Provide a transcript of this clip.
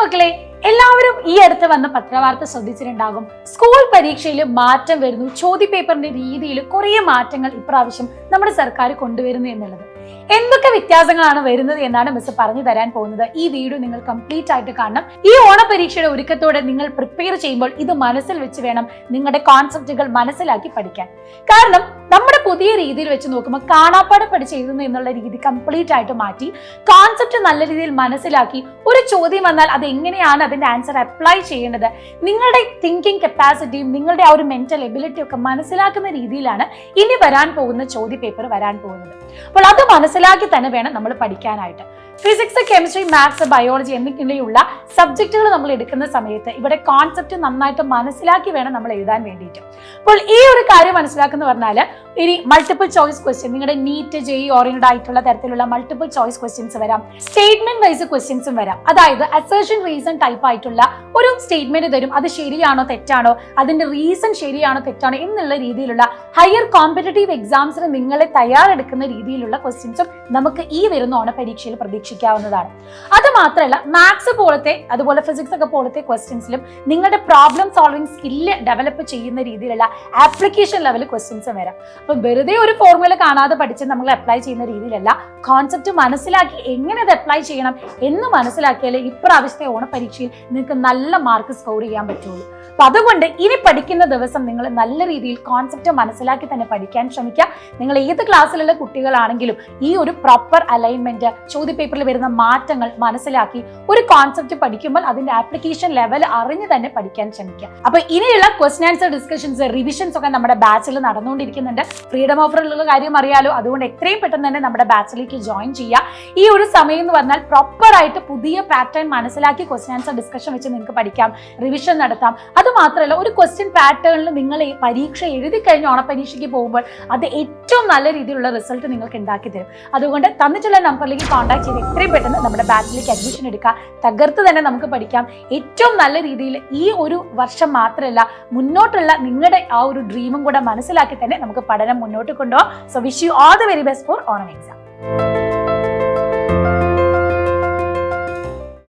മക്കളെ, എല്ലാവരും ഈ അടുത്ത് വന്ന പത്രവാർത്ത ശ്രദ്ധിച്ചിട്ടുണ്ടാകും. സ്കൂൾ പരീക്ഷയിൽ മാറ്റം വരുന്നു, ചോദ്യപേപ്പറിന്റെ രീതിയിൽ കുറേ മാറ്റങ്ങൾ ഇപ്രാവശ്യം നമ്മുടെ സർക്കാർ കൊണ്ടുവരുന്നു എന്നുള്ളത്. എന്തൊക്കെ വ്യത്യാസങ്ങളാണ് വരുന്നത് എന്നാണ് മിസ് പറഞ്ഞു തരാൻ പോകുന്നത്. ഈ വീഡിയോ നിങ്ങൾ കംപ്ലീറ്റ് ആയിട്ട് കാണണം. ഈ ഓണപരീക്ഷയുടെ ഒരുക്കത്തോടെ നിങ്ങൾ പ്രിപ്പയർ ചെയ്യുമ്പോൾ ഇത് മനസ്സിൽ വെച്ച് വേണം നിങ്ങളുടെ കോൺസെപ്റ്റുകൾ മനസ്സിലാക്കി പഠിക്കാൻ. കാരണം നമ്മുടെ പുതിയ രീതിയിൽ വെച്ച് നോക്കുമ്പോൾ കാണാപ്പാടം പഠിച്ച് എഴുതുന്നു എന്നുള്ള രീതി കംപ്ലീറ്റ് ആയിട്ട് മാറ്റി കോൺസെപ്റ്റ് നല്ല രീതിയിൽ മനസ്സിലാക്കി ഒരു ചോദ്യം വന്നാൽ അത് എങ്ങനെയാണ് അതിന്റെ ആൻസർ അപ്ലൈ ചെയ്യേണ്ടത്, നിങ്ങളുടെ തിങ്കിങ് കപ്പാസിറ്റിയും നിങ്ങളുടെ ആ ഒരു മെന്റൽ എബിലിറ്റിയും ഒക്കെ മനസ്സിലാക്കുന്ന രീതിയിലാണ് ഇനി വരാൻ പോകുന്ന ചോദ്യപേപ്പർ വരാൻ പോകുന്നത്. അപ്പോൾ അത് മനസ്സിലാക്കി തന്നെ വേണം നമ്മൾ പഠിക്കാനായിട്ട്. ഫിസിക്സ്, കെമിസ്ട്രി, മാത്സ്, ബയോളജി എന്നിങ്ങനെയുള്ള സബ്ജക്റ്റുകൾ നമ്മൾ എടുക്കുന്ന സമയത്ത് ഇവിടെ കോൺസെപ്റ്റ് നന്നായിട്ട് മനസ്സിലാക്കി വേണം നമ്മൾ എഴുതാൻ വേണ്ടിയിട്ട്. അപ്പോൾ ഈ ഒരു കാര്യം മനസ്സിലാക്കുന്ന പറഞ്ഞാൽ ഇനി മൾട്ടിപ്പിൾ ചോയ്സ് ക്വസ്റ്റ്യൻ, നിങ്ങളുടെ നീറ്റ് ജെഇ ഓറിയന്റഡ് ആയിട്ടുള്ള തരത്തിലുള്ള മൾട്ടിപ്പിൾ ചോയ്സ് ക്വസ്റ്റ്യൻസ് വരാം, സ്റ്റേറ്റ്മെന്റ് വൈസ് ക്വസ്റ്റ്യൻസും വരാം. അതായത് അസേർഷൻ റീസൺ ടൈപ്പ് ആയിട്ടുള്ള ഒരു സ്റ്റേറ്റ്മെന്റ് തരും, അത് ശരിയാണോ തെറ്റാണോ, അതിന്റെ റീസൺ ശരിയാണോ തെറ്റാണോ എന്നുള്ള രീതിയിലുള്ള ഹയർ കോമ്പറ്റേറ്റീവ് എക്സാംസിന് നിങ്ങളെ തയ്യാറെടുക്കുന്ന രീതിയിലുള്ള ക്വസ്റ്റ്യൻസും നമുക്ക് ഈ വരുന്ന ഓണപരീക്ഷയിൽ പ്രതീക്ഷിക്കാവുന്നതാണ്. അത് മാത്രമല്ല മാത്സ് പോലത്തെ അതുപോലെ ഫിസിക്സ് ഒക്കെ പോലത്തെ ക്വസ്റ്റ്യൻസിലും നിങ്ങളുടെ പ്രോബ്ലം സോൾവിംഗ് സ്കില്ല് ഡെവലപ്പ് ചെയ്യുന്ന രീതിയിലുള്ള ആപ്ലിക്കേഷൻ ലെവൽ ക്വസ്റ്റ്യൻസും വരാം. അപ്പൊ വെറുതെ ഒരു ഫോർമുല കാണാതെ പഠിച്ച് നമ്മൾ അപ്ലൈ ചെയ്യുന്ന രീതിയിലല്ല, കോൺസെപ്റ്റ് മനസ്സിലാക്കി എങ്ങനെ അത് അപ്ലൈ ചെയ്യണം എന്ന് മനസ്സിലാക്കിയാൽ ഇപ്രാവശ്യത്തെ ഓണപരീക്ഷയിൽ നിങ്ങൾക്ക് നല്ല മാർക്ക് സ്കോർ ചെയ്യാൻ പറ്റുള്ളൂ. അപ്പൊ അതുകൊണ്ട് ഇനി പഠിക്കുന്ന ദിവസം നിങ്ങൾ നല്ല രീതിയിൽ കോൺസെപ്റ്റ് മനസ്സിലാക്കി തന്നെ പഠിക്കാൻ ശ്രമിക്കുക. നിങ്ങൾ ഏത് ക്ലാസ്സിലുള്ള കുട്ടികളാണെങ്കിലും ഈ ഒരു പ്രോപ്പർ അലൈൻമെന്റ്, ചോദ്യപേപ്പറിൽ വരുന്ന മാറ്റങ്ങൾ മനസ്സിലാക്കി ഒരു കോൺസെപ്റ്റ് പഠിക്കുമ്പോൾ അതിന്റെ ആപ്ലിക്കേഷൻ ലെവൽ അറിഞ്ഞ് തന്നെ പഠിക്കാൻ ശ്രമിക്കുക. അപ്പൊ ഇനിയുള്ള ക്വസ്റ്റ്യൻ ആൻസർ ഡിസ്കഷൻസ്, റിവിഷൻസ് ഒക്കെ നമ്മുടെ ബാച്ചിൽ നടന്നുകൊണ്ടിരിക്കുന്നുണ്ട്. ഫ്രീഡം ഓഫറിലുള്ള കാര്യം അറിയാലോ, അതുകൊണ്ട് എത്രയും പെട്ടെന്ന് തന്നെ നമ്മുടെ ബാച്ചിലേക്ക് ജോയിൻ ചെയ്യുക. ഈ ഒരു സമയം എന്ന് പറഞ്ഞാൽ പ്രോപ്പർ ആയിട്ട് പുതിയ പാറ്റേൺ മനസ്സിലാക്കി ക്വസ്റ്റ്യൻ ആൻസർ ഡിസ്കഷൻ വെച്ച് നിങ്ങൾക്ക് പഠിക്കാം, റിവിഷൻ നടത്താം. അത് മാത്രമല്ല ഒരു ക്വസ്റ്റ്യൻ പാറ്റേണിൽ നിങ്ങൾ ഈ പരീക്ഷ എഴുതി കഴിഞ്ഞ് ഓണപരീക്ഷയ്ക്ക് പോകുമ്പോൾ അത് ഏറ്റവും നല്ല രീതിയിലുള്ള റിസൾട്ട് നിങ്ങൾക്ക് ഉണ്ടാക്കി തരും. അതുകൊണ്ട് തന്നിട്ടുള്ള നമ്പറിലേക്ക് കോൺടാക്ട് ചെയ്ത് എത്രയും പെട്ടെന്ന് നമ്മുടെ ബാച്ചിലേക്ക് അഡ്മിഷൻ എടുക്കുക. തകർത്ത് തന്നെ നമുക്ക് പഠിക്കാം. ഏറ്റവും നല്ല രീതിയിൽ ഈ ഒരു വർഷം മാത്രമല്ല മുന്നോട്ടുള്ള നിങ്ങളുടെ ആ ഒരു ഡ്രീമും കൂടെ മനസ്സിലാക്കി തന്നെ നമുക്ക് പഠനം മുന്നോട്ട് കൊണ്ടുപോകാം. So wish you all the very best for Onam exam.